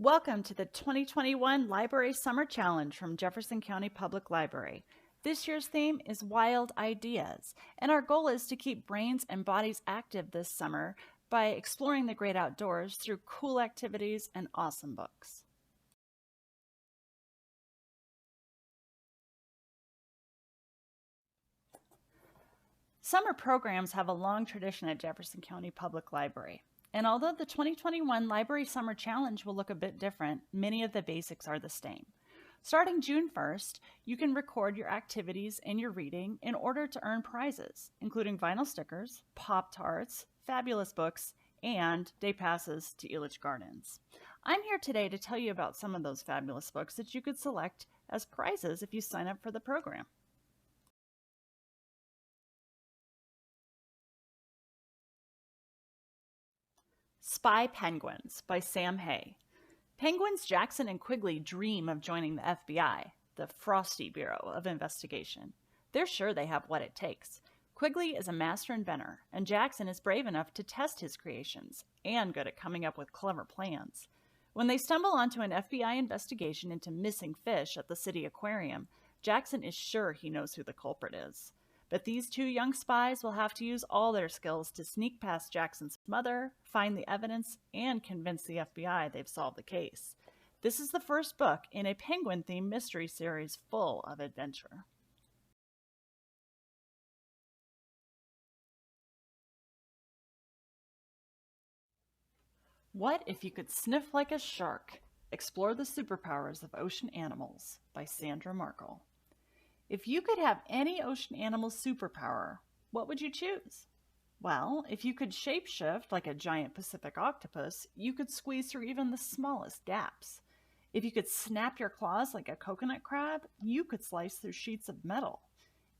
Welcome to the 2021 Library Summer Challenge from Jefferson County Public Library. This year's theme is Wild Ideas, and our goal is to keep brains and bodies active this summer by exploring the great outdoors through cool activities and awesome books. Summer programs have a long tradition at Jefferson County Public Library. And although the 2021 Library Summer Challenge will look a bit different, many of the basics are the same. Starting June 1st, you can record your activities and your reading in order to earn prizes, including vinyl stickers, Pop-Tarts, fabulous books, and day passes to Elitch Gardens. I'm here today to tell you about some of those fabulous books that you could select as prizes if you sign up for the program. Spy Penguins by Sam Hay. Penguins Jackson and Quigley dream of joining the FBI, the Frosty Bureau of Investigation. They're sure they have what it takes. Quigley is a master inventor, and Jackson is brave enough to test his creations and good at coming up with clever plans. When they stumble onto an FBI investigation into missing fish at the city aquarium, Jackson is sure he knows who the culprit is. But these two young spies will have to use all their skills to sneak past Jackson's mother, find the evidence, and convince the FBI they've solved the case. This is the first book in a penguin-themed mystery series full of adventure. What If You Could Sniff Like a Shark? Explore the Superpowers of Ocean Animals by Sandra Markle. If you could have any ocean animal's superpower, what would you choose? Well, if you could shapeshift like a giant Pacific octopus, you could squeeze through even the smallest gaps. If you could snap your claws like a coconut crab, you could slice through sheets of metal.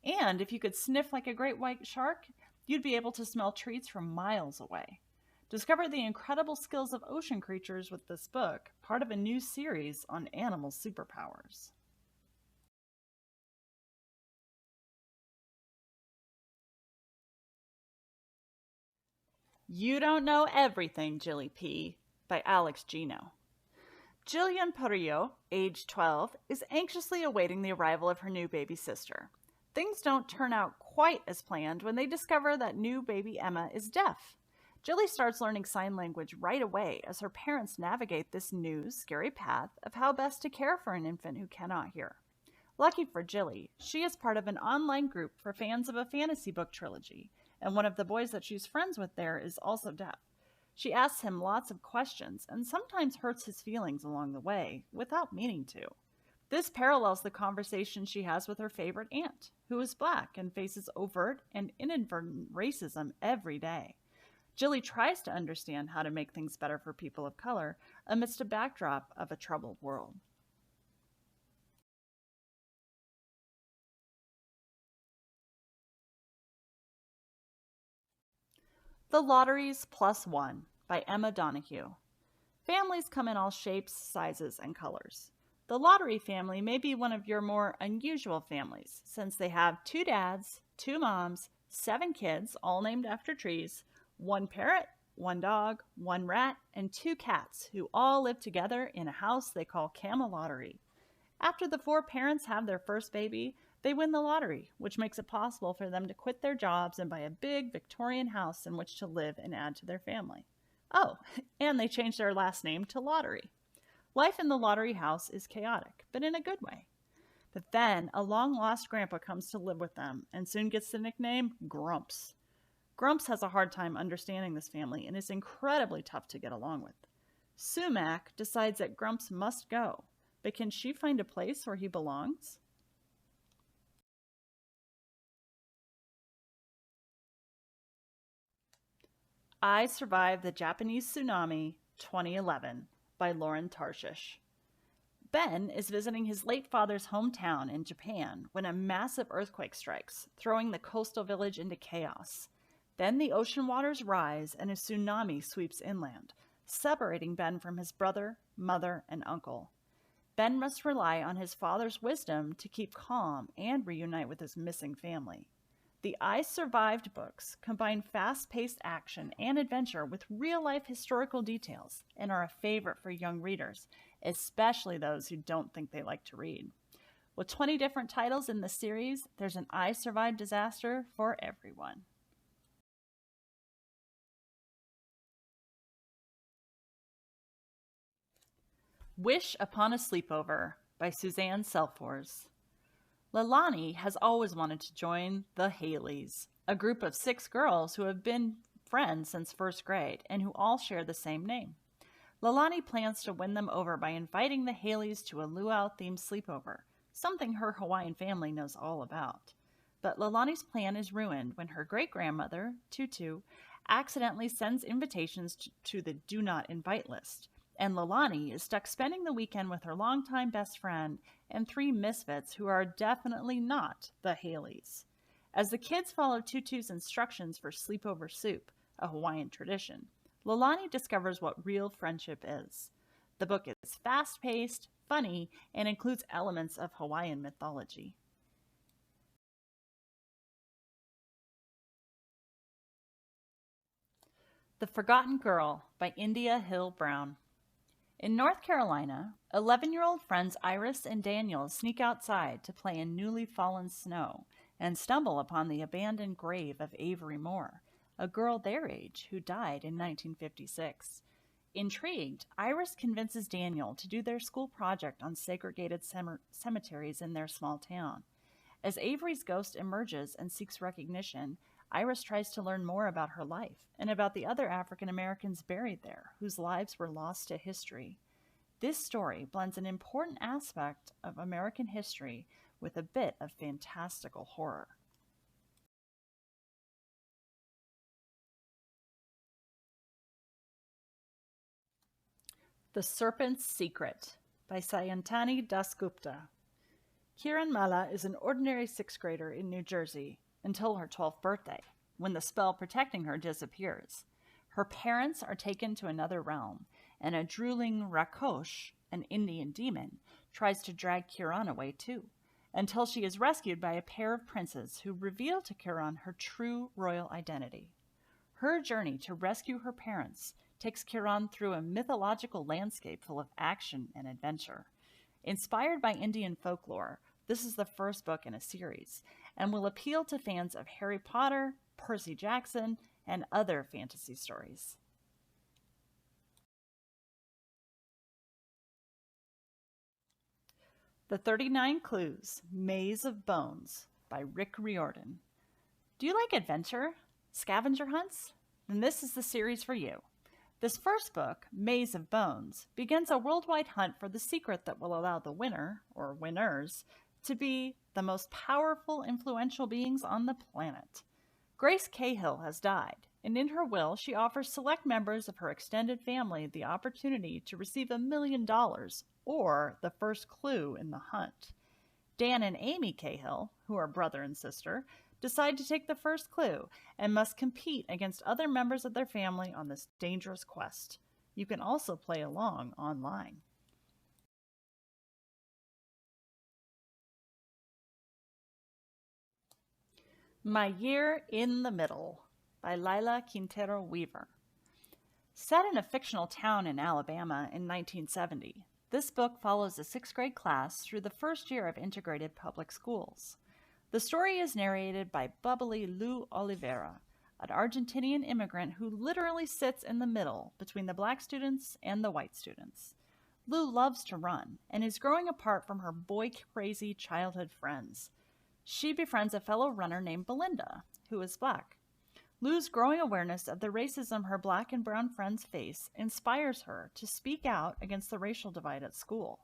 And if you could sniff like a great white shark, you'd be able to smell treats from miles away. Discover the incredible skills of ocean creatures with this book, part of a new series on animal superpowers. You Don't Know Everything, Jilly P. by Alex Gino. Jillian Perillo, age 12, is anxiously awaiting the arrival of her new baby sister. Things don't turn out quite as planned when they discover that new baby Emma is deaf. Jilly starts learning sign language right away as her parents navigate this new, scary path of how best to care for an infant who cannot hear. Lucky for Jilly, she is part of an online group for fans of a fantasy book trilogy, and one of the boys that she's friends with there is also deaf. She asks him lots of questions and sometimes hurts his feelings along the way, without meaning to. This parallels the conversation she has with her favorite aunt, who is black and faces overt and inadvertent racism every day. Jilly tries to understand how to make things better for people of color amidst a backdrop of a troubled world. The Lotteries Plus One by Emma Donahue. Families come in all shapes, sizes, and colors. The Lottery family may be one of your more unusual families, since they have two dads, two moms, 7 kids, all named after trees, 1 parrot, 1 dog, 1 rat, and 2 cats, who all live together in a house they call Camelottery. After the 4 parents have their first baby, they win the lottery, which makes it possible for them to quit their jobs and buy a big Victorian house in which to live and add to their family. Oh, and they change their last name to Lottery. Life in the Lottery house is chaotic, but in a good way. But then a long-lost grandpa comes to live with them and soon gets the nickname Grumps. Grumps has a hard time understanding this family and is incredibly tough to get along with. Sumac decides that Grumps must go, but can she find a place where he belongs? I Survived the Japanese Tsunami 2011 by Lauren Tarshish. Ben is visiting his late father's hometown in Japan when a massive earthquake strikes, throwing the coastal village into chaos. Then the ocean waters rise and a tsunami sweeps inland, separating Ben from his brother, mother, and uncle. Ben must rely on his father's wisdom to keep calm and reunite with his missing family. The I Survived books combine fast-paced action and adventure with real-life historical details and are a favorite for young readers, especially those who don't think they like to read. With 20 different titles in the series, there's an I Survived Disaster for everyone. Wish Upon a Sleepover by Suzanne Selfors. Leilani has always wanted to join the Haleys, a group of 6 girls who have been friends since first grade and who all share the same name. Leilani plans to win them over by inviting the Haleys to a luau-themed sleepover, something her Hawaiian family knows all about. But Leilani's plan is ruined when her great-grandmother, Tutu, accidentally sends invitations to the Do Not Invite list, and Leilani is stuck spending the weekend with her longtime best friend and 3 misfits who are definitely not the Haleys. As the kids follow Tutu's instructions for sleepover soup, a Hawaiian tradition, Leilani discovers what real friendship is. The book is fast-paced, funny, and includes elements of Hawaiian mythology. The Forgotten Girl by India Hill Brown. In North Carolina, 11-year-old friends Iris and Daniel sneak outside to play in newly fallen snow and stumble upon the abandoned grave of Avery Moore, a girl their age who died in 1956. Intrigued, Iris convinces Daniel to do their school project on segregated cemeteries in their small town. As Avery's ghost emerges and seeks recognition, Iris tries to learn more about her life and about the other African Americans buried there whose lives were lost to history. This story blends an important aspect of American history with a bit of fantastical horror. The Serpent's Secret by Sayantani Dasgupta. Kiran Mala is an ordinary 6th grader in New Jersey until her 12th birthday, when the spell protecting her disappears. Her parents are taken to another realm, and a drooling Rakosh, an Indian demon, tries to drag Kiran away too, until she is rescued by a pair of princes who reveal to Kiran her true royal identity. Her journey to rescue her parents takes Kiran through a mythological landscape full of action and adventure. Inspired by Indian folklore, this is the first book in a series, and will appeal to fans of Harry Potter, Percy Jackson, and other fantasy stories. The 39 Clues, Maze of Bones by Rick Riordan. Do you like adventure? Scavenger hunts? Then this is the series for you. This first book, Maze of Bones, begins a worldwide hunt for the secret that will allow the winner, or winners, to be the most powerful, influential beings on the planet. Grace Cahill has died, and in her will, she offers select members of her extended family the opportunity to receive $1 million, or the first clue in the hunt. Dan and Amy Cahill, who are brother and sister, decide to take the first clue and must compete against other members of their family on this dangerous quest. You can also play along online. My Year in the Middle by Lila Quintero Weaver. Set in a fictional town in Alabama in 1970, this book follows a 6th grade class through the first year of integrated public schools. The story is narrated by bubbly Lou Oliveira, an Argentinian immigrant who literally sits in the middle between the black students and the white students. Lou loves to run and is growing apart from her boy-crazy childhood friends. She befriends a fellow runner named Belinda, who is black. Lou's growing awareness of the racism her black and brown friends face inspires her to speak out against the racial divide at school.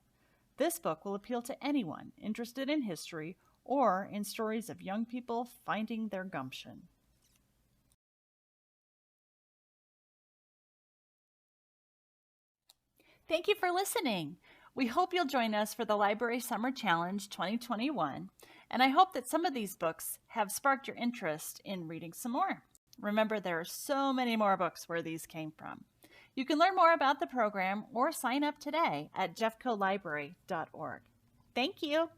This book will appeal to anyone interested in history or in stories of young people finding their gumption. Thank you for listening. We hope you'll join us for the Library Summer Challenge 2021, and I hope that some of these books have sparked your interest in reading some more. Remember, there are so many more books where these came from. You can learn more about the program or sign up today at jeffcolibrary.org. Thank you.